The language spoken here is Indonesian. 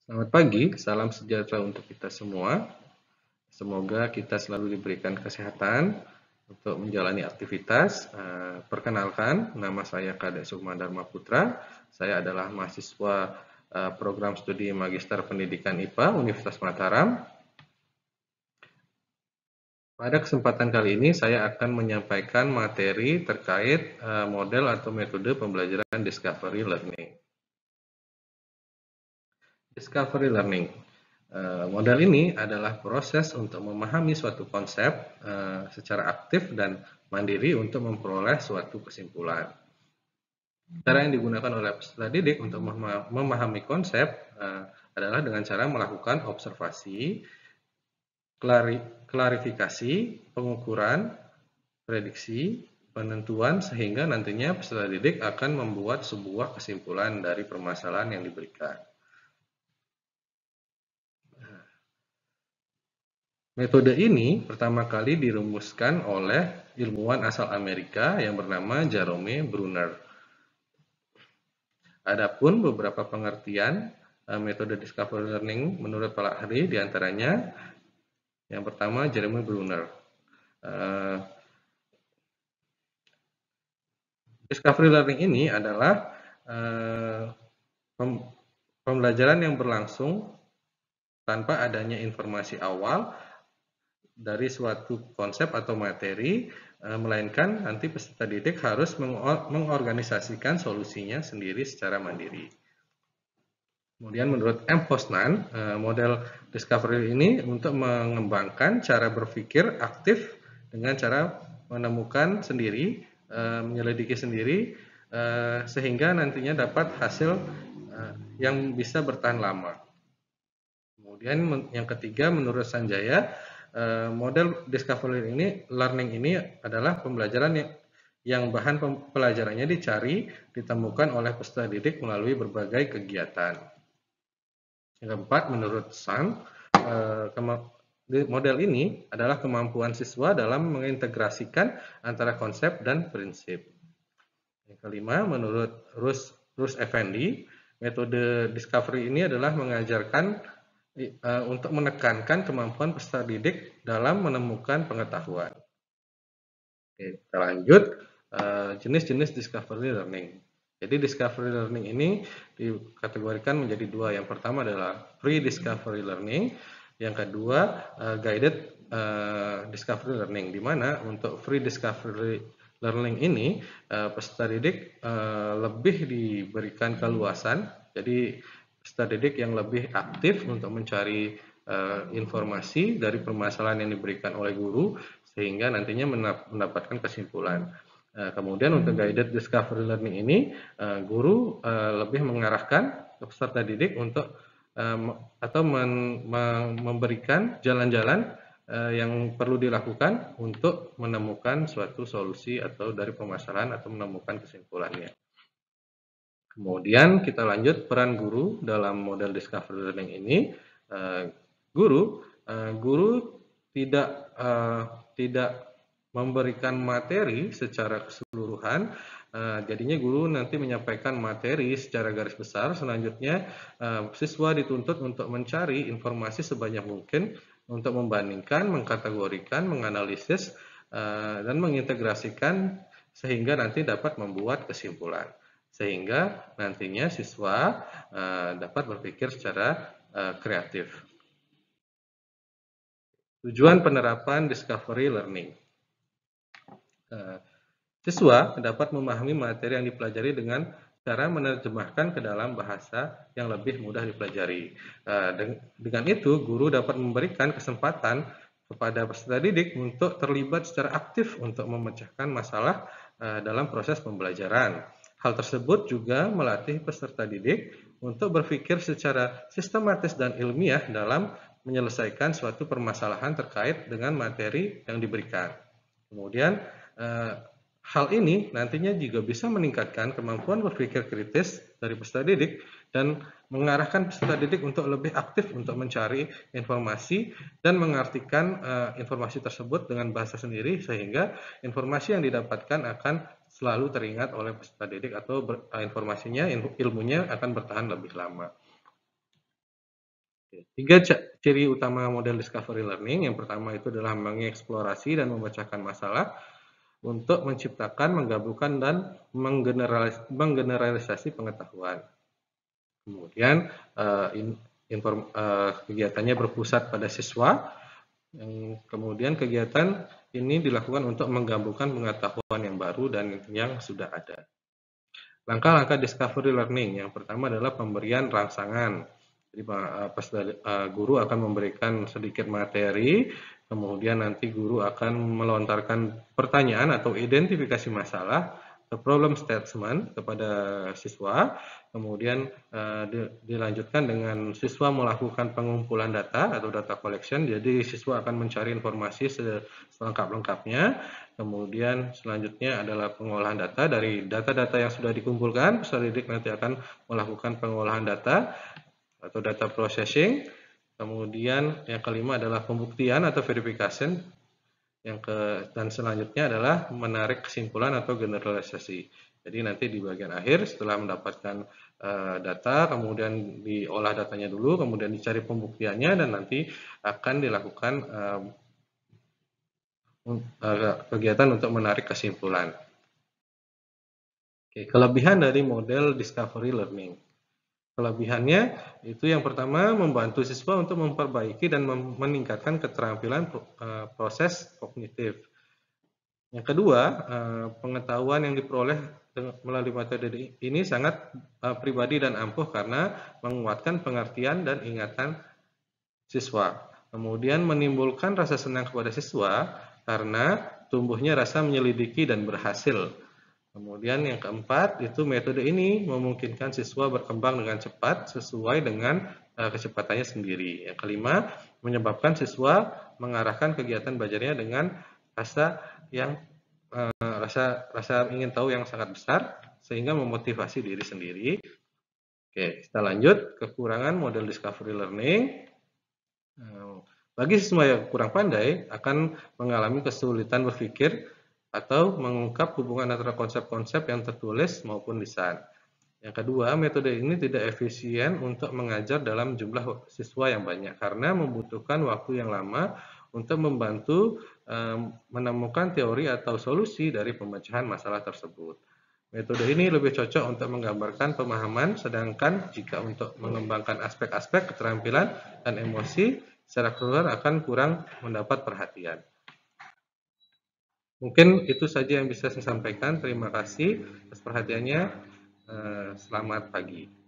Selamat pagi, salam sejahtera untuk kita semua. Semoga kita selalu diberikan kesehatan untuk menjalani aktivitas. Perkenalkan, nama saya Kadek Sukma Dharma Putra. Saya adalah mahasiswa program studi Magister Pendidikan IPA Universitas Mataram. Pada kesempatan kali ini saya akan menyampaikan materi terkait model atau metode pembelajaran Discovery Learning. Discovery Learning. Model ini adalah proses untuk memahami suatu konsep secara aktif dan mandiri untuk memperoleh suatu kesimpulan. Cara yang digunakan oleh peserta didik untuk memahami konsep adalah dengan cara melakukan observasi, klarifikasi, pengukuran, prediksi, penentuan, sehingga nantinya peserta didik akan membuat sebuah kesimpulan dari permasalahan yang diberikan. Metode ini pertama kali dirumuskan oleh ilmuwan asal Amerika yang bernama Jerome Bruner. Adapun beberapa pengertian metode Discovery Learning menurut para ahli diantaranya yang pertama Jerome Bruner. Discovery Learning ini adalah pembelajaran yang berlangsung tanpa adanya informasi awal dari suatu konsep atau materi, melainkan nanti peserta didik harus mengorganisasikan solusinya sendiri secara mandiri. Kemudian menurut M. Posnan, model Discovery ini untuk mengembangkan cara berpikir aktif dengan cara menemukan sendiri, menyelidiki sendiri, sehingga nantinya dapat hasil yang bisa bertahan lama. Kemudian yang ketiga menurut Sanjaya, model Discovery Learning ini adalah pembelajaran yang bahan pelajarannya dicari, ditemukan oleh peserta didik melalui berbagai kegiatan. Yang keempat, menurut Sun, model ini adalah kemampuan siswa dalam mengintegrasikan antara konsep dan prinsip. Yang kelima, menurut Rus Effendi, metode Discovery ini adalah mengajarkan untuk menekankan kemampuan peserta didik dalam menemukan pengetahuan. Oke, kita lanjut jenis-jenis Discovery Learning. Jadi Discovery Learning ini dikategorikan menjadi dua. Yang pertama adalah Pre-Discovery Learning, yang kedua Guided Discovery Learning. Di mana untuk Pre-Discovery Learning ini peserta didik lebih diberikan keluasan. Jadi peserta didik yang lebih aktif untuk mencari informasi dari permasalahan yang diberikan oleh guru sehingga nantinya mendapatkan kesimpulan. Kemudian untuk guided discovery learning ini guru lebih mengarahkan peserta didik untuk atau memberikan jalan-jalan yang perlu dilakukan untuk menemukan suatu solusi atau dari permasalahan atau menemukan kesimpulannya. Kemudian kita lanjut peran guru dalam model discovery learning ini. Guru tidak memberikan materi secara keseluruhan, jadinya guru nanti menyampaikan materi secara garis besar. Selanjutnya siswa dituntut untuk mencari informasi sebanyak mungkin untuk membandingkan, mengkategorikan, menganalisis, dan mengintegrasikan sehingga nanti dapat membuat kesimpulan. Sehingga nantinya siswa dapat berpikir secara kreatif. Tujuan penerapan Discovery Learning. Siswa dapat memahami materi yang dipelajari dengan cara menerjemahkan ke dalam bahasa yang lebih mudah dipelajari. Dengan itu, guru dapat memberikan kesempatan kepada peserta didik untuk terlibat secara aktif untuk memecahkan masalah dalam proses pembelajaran. Hal tersebut juga melatih peserta didik untuk berpikir secara sistematis dan ilmiah dalam menyelesaikan suatu permasalahan terkait dengan materi yang diberikan. Kemudian hal ini nantinya juga bisa meningkatkan kemampuan berpikir kritis dari peserta didik dan mengarahkan peserta didik untuk lebih aktif untuk mencari informasi dan mengartikan informasi tersebut dengan bahasa sendiri sehingga informasi yang didapatkan akan selalu teringat oleh peserta didik atau informasinya, ilmunya akan bertahan lebih lama. Tiga ciri utama model discovery learning. Yang pertama itu adalah mengeksplorasi dan memecahkan masalah untuk menciptakan, menggabungkan, dan menggeneralisasi pengetahuan. Kemudian kegiatannya berpusat pada siswa. Kemudian kegiatan ini dilakukan untuk menggabungkan pengetahuan yang baru dan yang sudah ada. Langkah-langkah discovery learning. Yang pertama adalah pemberian rangsangan. Jadi guru akan memberikan sedikit materi, kemudian nanti guru akan melontarkan pertanyaan atau identifikasi masalah atau problem statement kepada siswa. Kemudian dilanjutkan dengan siswa melakukan pengumpulan data atau data collection. Jadi siswa akan mencari informasi selengkap-lengkapnya. Kemudian selanjutnya adalah pengolahan data. Dari data-data yang sudah dikumpulkan, peserta didik nanti akan melakukan pengolahan data atau data processing. Kemudian yang kelima adalah pembuktian atau verification. Dan selanjutnya adalah menarik kesimpulan atau generalisasi. Jadi nanti di bagian akhir setelah mendapatkan data, kemudian diolah datanya dulu, kemudian dicari pembuktiannya, dan nanti akan dilakukan kegiatan untuk menarik kesimpulan. Oke, kelebihan dari model discovery learning. Kelebihannya itu yang pertama membantu siswa untuk memperbaiki dan meningkatkan keterampilan proses kognitif. Yang kedua, pengetahuan yang diperoleh melalui metode ini sangat pribadi dan ampuh karena menguatkan pengertian dan ingatan siswa. Kemudian menimbulkan rasa senang kepada siswa karena tumbuhnya rasa menyelidiki dan berhasil. Kemudian yang keempat, itu metode ini memungkinkan siswa berkembang dengan cepat sesuai dengan kecepatannya sendiri. Yang kelima, menyebabkan siswa mengarahkan kegiatan belajarnya dengan rasa ingin tahu yang sangat besar sehingga memotivasi diri sendiri. Oke, kita lanjut. Kekurangan model discovery learning. Bagi siswa yang kurang pandai akan mengalami kesulitan berpikir atau mengungkap hubungan antara konsep-konsep yang tertulis maupun lisan. Yang kedua, metode ini tidak efisien untuk mengajar dalam jumlah siswa yang banyak karena membutuhkan waktu yang lama untuk membantu menemukan teori atau solusi dari pemecahan masalah tersebut. Metode ini lebih cocok untuk menggambarkan pemahaman, sedangkan jika untuk mengembangkan aspek-aspek keterampilan dan emosi secara keseluruhan akan kurang mendapat perhatian. Mungkin itu saja yang bisa saya sampaikan. Terima kasih atas perhatiannya. Selamat pagi.